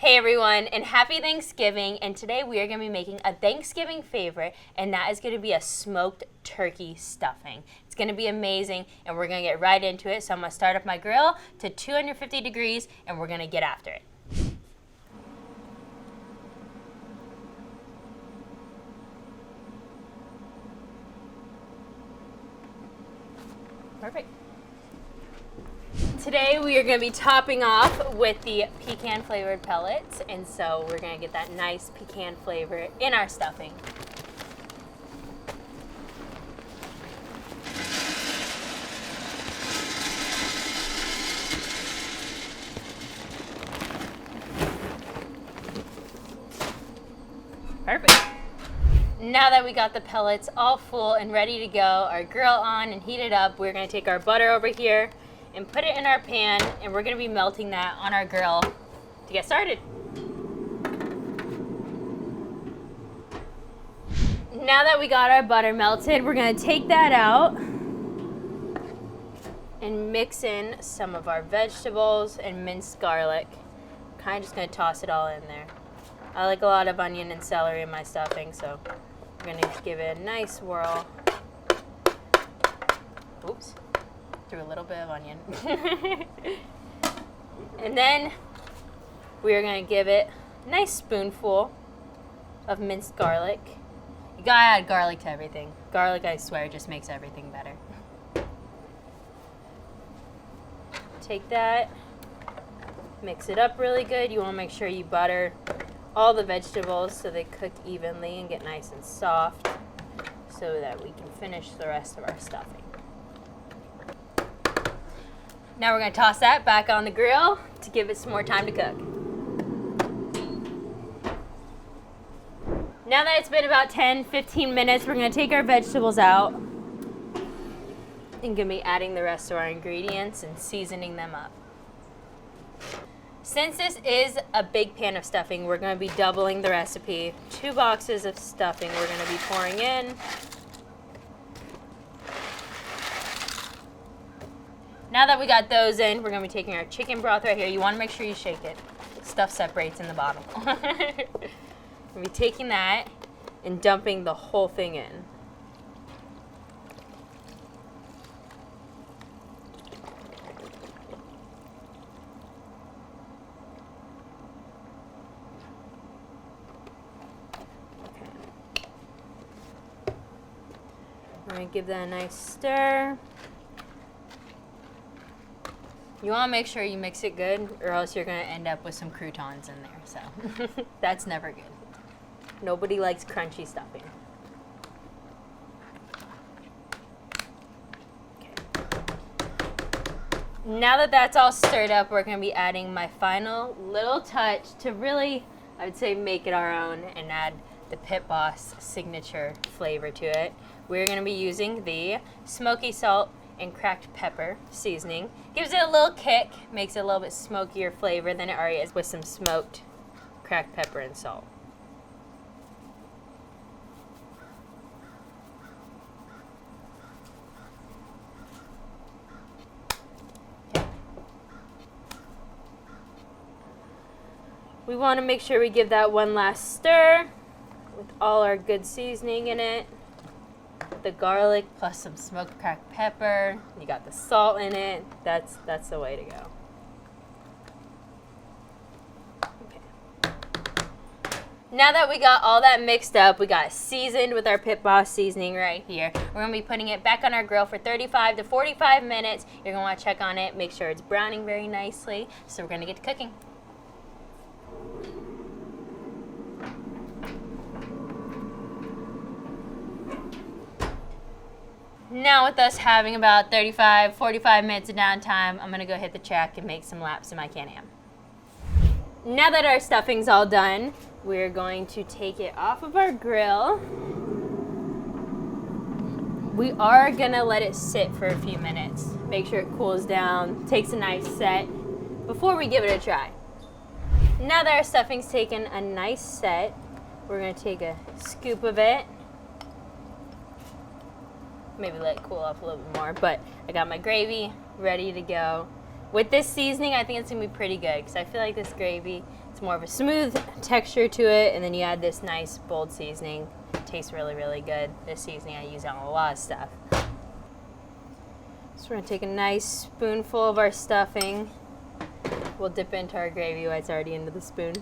Hey everyone, and happy Thanksgiving, and today we are going to be making a Thanksgiving favorite, and that is going to be a smoked turkey stuffing. It's going to be amazing, and we're going to get right into it. So I'm going to start up my grill to 250 degrees, and we're going to get after it. Perfect. Today we are going to be topping off with the pecan flavored pellets, and so we're going to get that nice pecan flavor in our stuffing. Perfect. Now that we got the pellets all full and ready to go, our grill on and heated up, we're going to take our butter over here and put it in our pan, and we're gonna be melting that on our grill to get started. Now that we got our butter melted, we're gonna take that out and mix in some of our vegetables and minced garlic. Kind of just gonna toss it all in there. I like a lot of onion and celery in my stuffing, so we're gonna give it a nice swirl. Oops. Threw a little bit of onion. And then we are going to give it a nice spoonful of minced garlic. You gotta add garlic to everything. Garlic, I swear, just makes everything better. Take that, mix it up really good. You want to make sure you butter all the vegetables so they cook evenly and get nice and soft so that we can finish the rest of our stuffing. Now we're going to toss that back on the grill to give it some more time to cook. Now that it's been about 10-15 minutes, we're going to take our vegetables out and going to be adding the rest of our ingredients and seasoning them up. Since this is a big pan of stuffing, we're going to be doubling the recipe. 2 boxes of stuffing we're going to be pouring in. Now that we got those in, we're going to be taking our chicken broth right here. You want to make sure you shake it. Stuff separates in the bottom. We'll be taking that and dumping the whole thing in. Okay. We're going to give that a nice stir. You want to make sure you mix it good, or else you're going to end up with some croutons in there, so that's never good. Nobody likes crunchy stuffing. Okay. Now that that's all stirred up, we're going to be adding my final little touch to really, I would say, make it our own and add the Pit Boss signature flavor to it. We're going to be using the Smoky Salt and Cracked Pepper seasoning. Gives it a little kick, makes it a little bit smokier flavor than it already is with some smoked cracked pepper and salt. Okay. We want to make sure we give that one last stir with all our good seasoning in it. The garlic plus some smoked cracked pepper. You got the salt in it. That's the way to go. Okay. Now that we got all that mixed up, we got seasoned with our Pit Boss seasoning right here. We're going to be putting it back on our grill for 35 to 45 minutes. You're going to want to check on it, make sure it's browning very nicely. So we're going to get to cooking. Now with us having about 35-45 minutes of downtime, I'm going to go hit the track and make some laps in my Can-Am. Now that our stuffing's all done, we're going to take it off of our grill. We are going to let it sit for a few minutes. Make sure it cools down, takes a nice set before we give it a try. Now that our stuffing's taken a nice set, we're going to take a scoop of it. Maybe let it cool off a little bit more, but I got my gravy ready to go. With this seasoning, I think it's going to be pretty good because I feel like this gravy It's more of a smooth texture to it, and then you add this nice bold seasoning. It tastes really, really good. This seasoning I use on a lot of stuff. So we're gonna take a nice spoonful of our stuffing. We'll dip into our gravy while it's already into the spoon.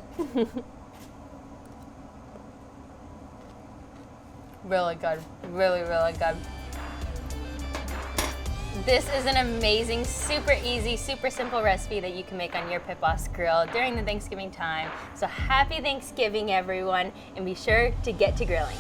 Really good, really, really good. This is an amazing, super easy, super simple recipe that you can make on your Pit Boss grill during the Thanksgiving time. So happy Thanksgiving, everyone, and be sure to get to grilling.